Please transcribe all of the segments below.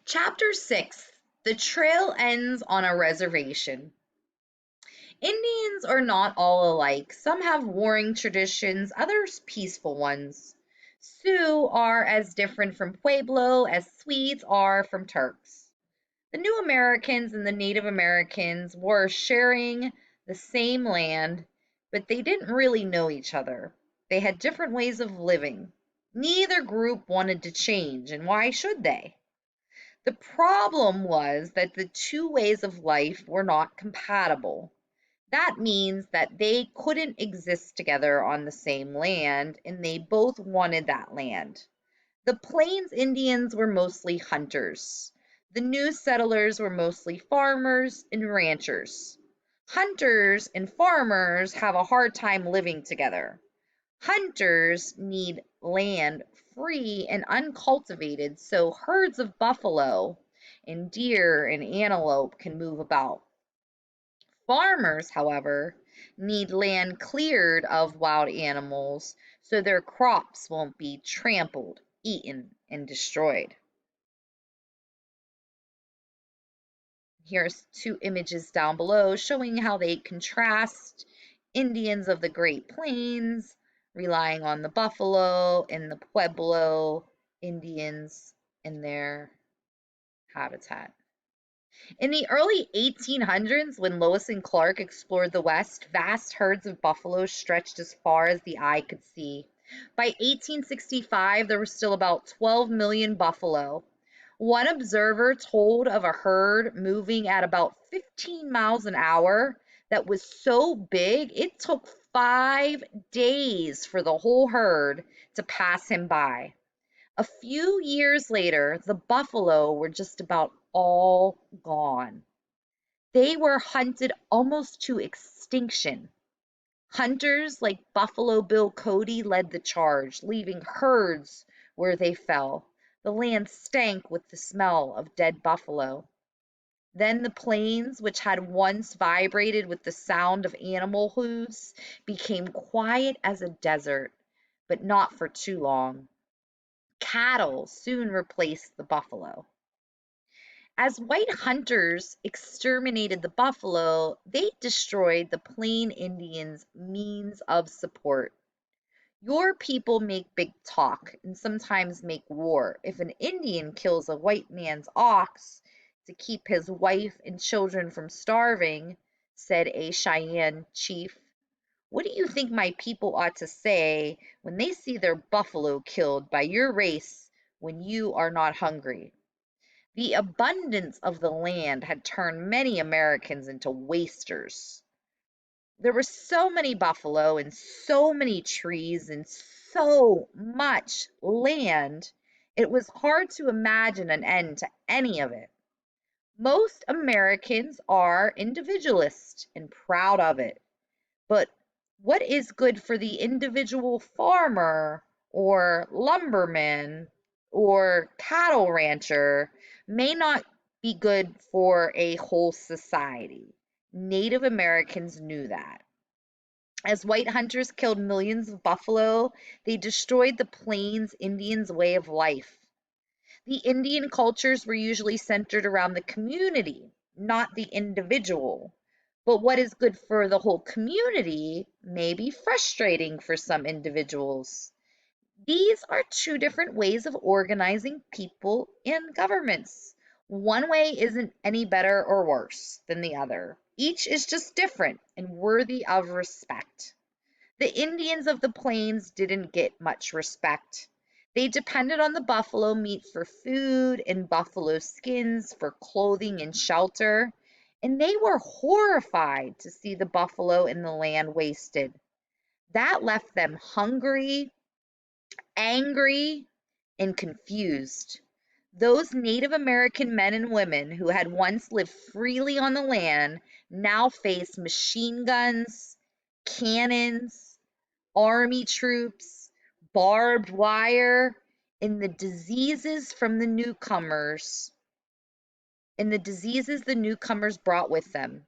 Chapter 6. The trail ends on a reservation. Indians are not all alike. Some have warring traditions, others peaceful ones. Sioux are as different from Pueblo as Swedes are from Turks. The New Americans and the Native Americans were sharing the same land, but they didn't really know each other. They had different ways of living. Neither group wanted to change, and why should they? The problem was that the two ways of life were not compatible. That means that they couldn't exist together on the same land, and they both wanted that land. The Plains Indians were mostly hunters. The new settlers were mostly farmers and ranchers. Hunters and farmers have a hard time living together. Hunters need land free and uncultivated so herds of buffalo and deer and antelope can move about. Farmers, however, need land cleared of wild animals so their crops won't be trampled, eaten, and destroyed. Here's two images down below showing how they contrast Indians of the Great Plains relying on the buffalo and the Pueblo Indians in their habitat. In the early 1800s, when Lewis and Clark explored the West, vast herds of buffalo stretched as far as the eye could see. By 1865, there were still about 12 million buffalo. One observer told of a herd moving at about 15 miles an hour that was so big it took 5 days for the whole herd to pass him by. A few years later, the buffalo were just about all gone. They were hunted almost to extinction. Hunters like Buffalo Bill Cody led the charge, leaving herds where they fell. The land stank with the smell of dead buffalo. Then the plains, which had once vibrated with the sound of animal hooves, became quiet as a desert, but not for too long. Cattle soon replaced the buffalo. As white hunters exterminated the buffalo, they destroyed the Plain Indians' means of support. Your people make big talk and sometimes make war. If an Indian kills a white man's ox to keep his wife and children from starving, said a Cheyenne chief, what do you think my people ought to say when they see their buffalo killed by your race when you are not hungry? The abundance of the land had turned many Americans into wasters. There were so many buffalo and so many trees and so much land, it was hard to imagine an end to any of it. Most Americans are individualist and proud of it. But what is good for the individual farmer or lumberman or cattle rancher may not be good for a whole society. Native Americans knew that. As white hunters killed millions of buffalo, they destroyed the Plains Indians' way of life. The Indian cultures were usually centered around the community, not the individual. But what is good for the whole community may be frustrating for some individuals. These are two different ways of organizing people and governments. One way isn't any better or worse than the other. Each is just different and worthy of respect. The Indians of the plains didn't get much respect. They depended on the buffalo meat for food and buffalo skins for clothing and shelter, and they were horrified to see the buffalo in the land wasted. That left them hungry, angry, and confused. Those Native American men and women who had once lived freely on the land now faced machine guns, cannons, army troops, barbed wire, and the diseases the newcomers brought with them.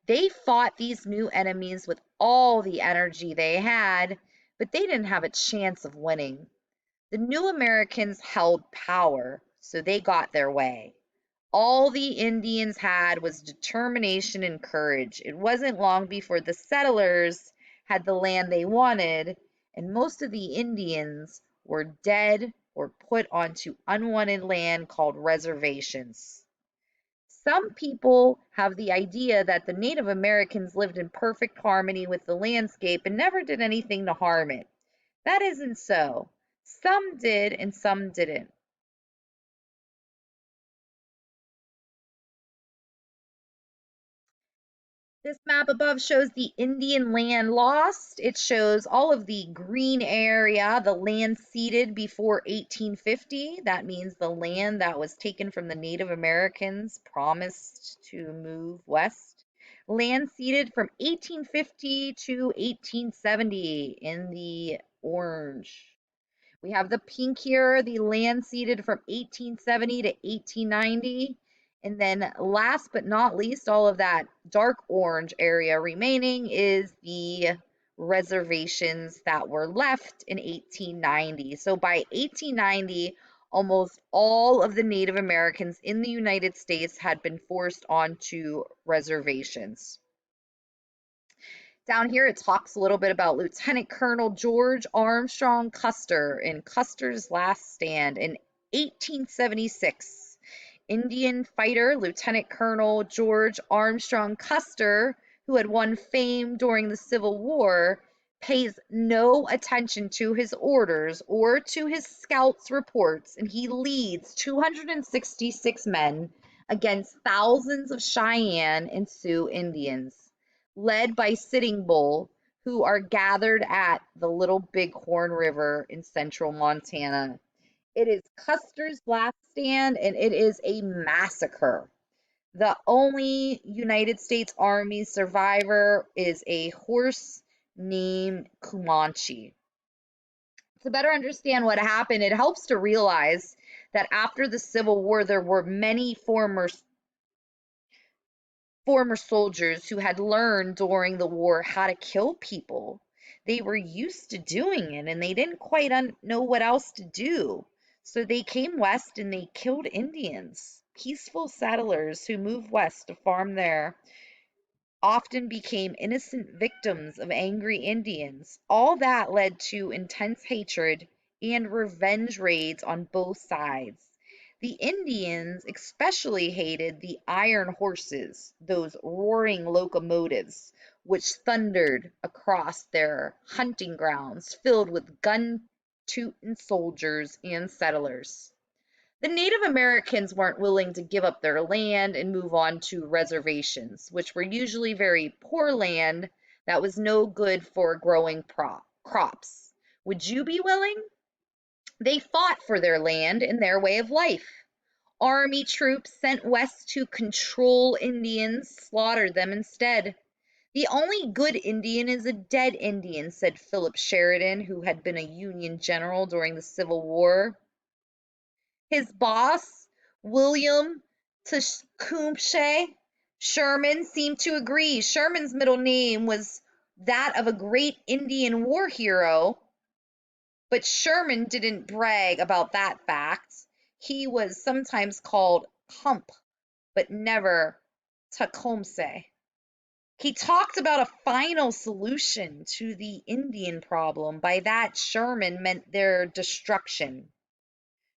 They fought these new enemies with all the energy they had, but they didn't have a chance of winning. The new Americans held power, so they got their way. All the Indians had was determination and courage. It wasn't long before the settlers had the land they wanted, and most of the Indians were dead or put onto unwanted land called reservations. Some people have the idea that the Native Americans lived in perfect harmony with the landscape and never did anything to harm it. That isn't so. Some did and some didn't. This map above shows the Indian land lost. It shows all of the green area, the land ceded before 1850. That means the land that was taken from the Native Americans, promised to move west. Land ceded from 1850 to 1870 in the orange. We have the pink here, the land ceded from 1870 to 1890. And then last but not least, all of that dark orange area remaining is the reservations that were left in 1890. So by 1890, almost all of the Native Americans in the United States had been forced onto reservations. Down here, it talks a little bit about Lieutenant Colonel George Armstrong Custer in Custer's Last Stand in 1876. Indian fighter Lieutenant Colonel George Armstrong Custer, who had won fame during the Civil War, pays no attention to his orders or to his scouts' reports, and he leads 266 men against thousands of Cheyenne and Sioux Indians, led by Sitting Bull, who are gathered at the Little Bighorn River in central Montana. It is Custer's last stand, and it is a massacre. The only United States Army survivor is a horse named Comanche. To better understand what happened, it helps to realize that after the Civil War, there were many former soldiers who had learned during the war how to kill people. They were used to doing it and they didn't quite know what else to do. So they came west and they killed Indians. Peaceful settlers who moved west to farm there often became innocent victims of angry Indians. All that led to intense hatred and revenge raids on both sides. The Indians especially hated the iron horses, those roaring locomotives, which thundered across their hunting grounds filled with gun-tooting soldiers and settlers. The Native Americans weren't willing to give up their land and move on to reservations, which were usually very poor land that was no good for growing crops. Would you be willing? They fought for their land and their way of life. Army troops sent west to control Indians slaughtered them instead. The only good Indian is a dead Indian, said Philip Sheridan, who had been a Union general during the Civil War. His boss, William Tecumseh Sherman, seemed to agree. Sherman's middle name was that of a great Indian war hero, but Sherman didn't brag about that fact. He was sometimes called Hump, but never Tecumseh. He talked about a final solution to the Indian problem. By that, Sherman meant their destruction.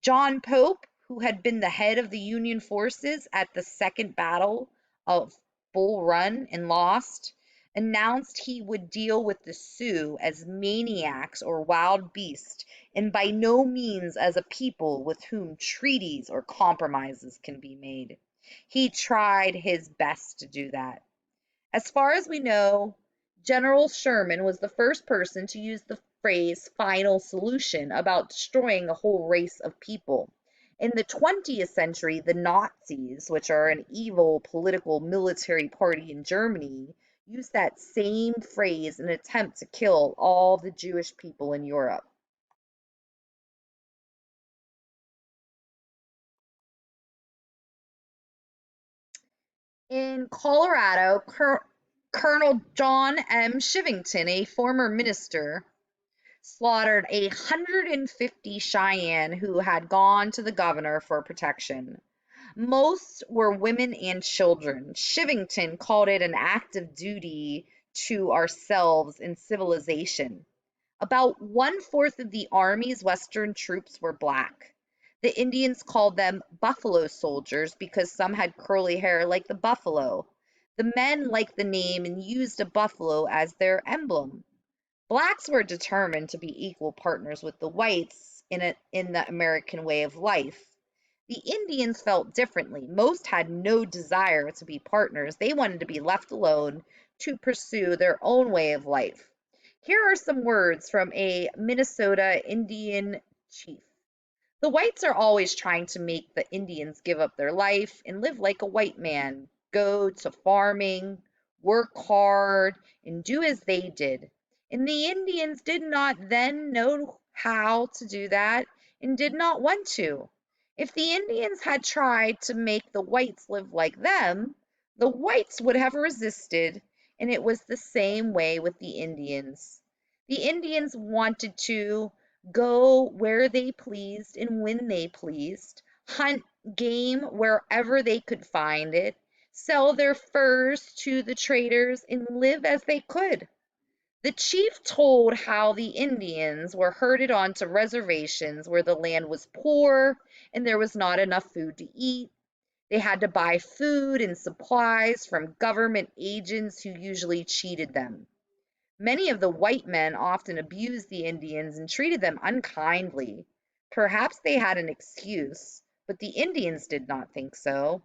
John Pope, who had been the head of the Union forces at the Second Battle of Bull Run and lost, announced he would deal with the Sioux as maniacs or wild beasts, and by no means as a people with whom treaties or compromises can be made. He tried his best to do that. As far as we know, General Sherman was the first person to use the phrase final solution about destroying a whole race of people. In the 20th century, the Nazis, which are an evil political military party in Germany, used that same phrase in an attempt to kill all the Jewish people in Europe. In Colorado, Colonel John M. Shivington, a former minister, slaughtered 150 Cheyenne who had gone to the governor for protection. Most were women and children. Shivington called it an act of duty to ourselves and civilization. About one-fourth of the Army's Western troops were black. The Indians called them buffalo soldiers because some had curly hair like the buffalo. The men liked the name and used a buffalo as their emblem. Blacks were determined to be equal partners with the whites in the American way of life. The Indians felt differently. Most had no desire to be partners. They wanted to be left alone to pursue their own way of life. Here are some words from a Minnesota Indian chief. The whites are always trying to make the Indians give up their life and live like a white man, go to farming, work hard, and do as they did. And the Indians did not then know how to do that and did not want to. If the Indians had tried to make the whites live like them, the whites would have resisted, and it was the same way with the Indians. The Indians wanted to go where they pleased and when they pleased, hunt game wherever they could find it, sell their furs to the traders, and live as they could. The chief told how the Indians were herded onto reservations where the land was poor and there was not enough food to eat. They had to buy food and supplies from government agents who usually cheated them. Many of the white men often abused the Indians and treated them unkindly. Perhaps they had an excuse, but the Indians did not think so.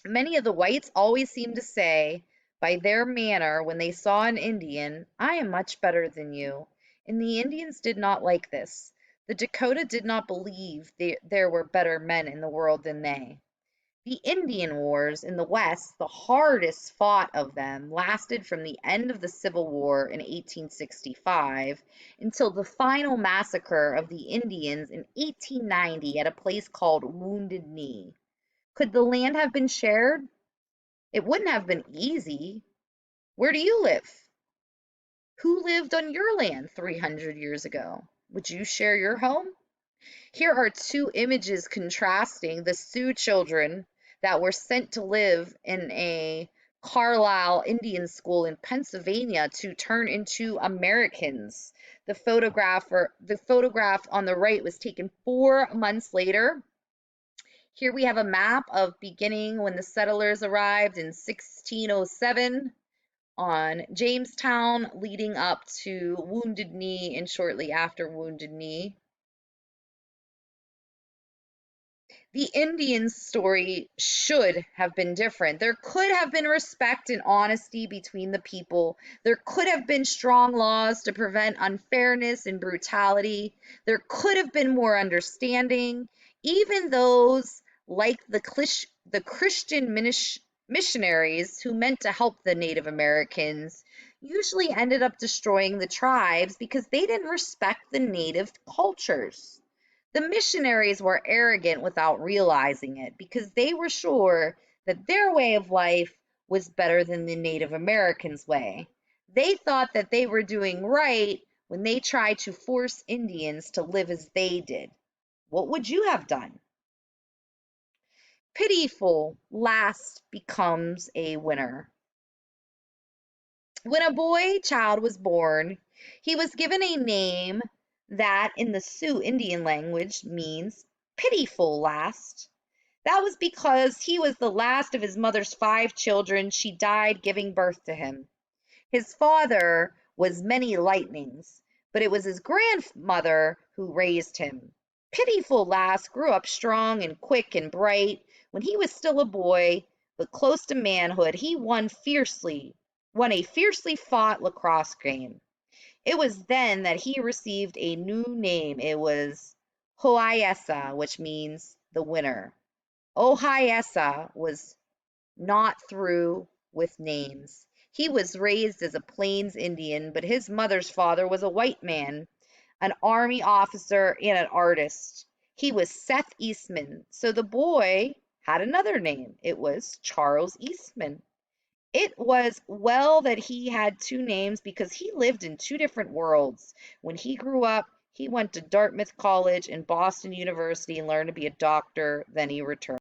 Many of the whites always seemed to say, by their manner, when they saw an Indian, "I am much better than you." And the Indians did not like this. The Dakota did not believe there were better men in the world than they. The Indian Wars in the West, the hardest fought of them, lasted from the end of the Civil War in 1865 until the final massacre of the Indians in 1890 at a place called Wounded Knee. Could the land have been shared? It wouldn't have been easy. Where do you live? Who lived on your land 300 years ago? Would you share your home? Here are two images contrasting the Sioux children that were sent to live in a Carlisle Indian school in Pennsylvania to turn into Americans. The photograph on the right was taken 4 months later. Here we have a map of beginning when the settlers arrived in 1607 on Jamestown, leading up to Wounded Knee and shortly after Wounded Knee. The Indians' story should have been different. There could have been respect and honesty between the people. There could have been strong laws to prevent unfairness and brutality. There could have been more understanding. Even those like the Christian missionaries who meant to help the Native Americans usually ended up destroying the tribes because they didn't respect the native cultures. The missionaries were arrogant without realizing it because they were sure that their way of life was better than the Native Americans' way. They thought that they were doing right when they tried to force Indians to live as they did. What would you have done? Pitiful last becomes a winner. When a boy child was born, he was given a name that in the Sioux Indian language means pitiful last. That was because he was the last of his mother's 5 children. She died giving birth to him. His father was Many Lightnings, but it was his grandmother who raised him. Pitiful Lass grew up strong and quick and bright. When he was still a boy, but close to manhood, he won a fiercely fought lacrosse game. It was then that he received a new name. It was Hoyesa, which means the winner. Ohayesa was not through with names. He was raised as a Plains Indian, but his mother's father was a white man, an army officer and an artist. He was Seth Eastman, so the boy had another name. It was Charles Eastman. It was well that he had two names because he lived in two different worlds. When he grew up, he went to Dartmouth College and Boston University and learned to be a doctor. Then he returned.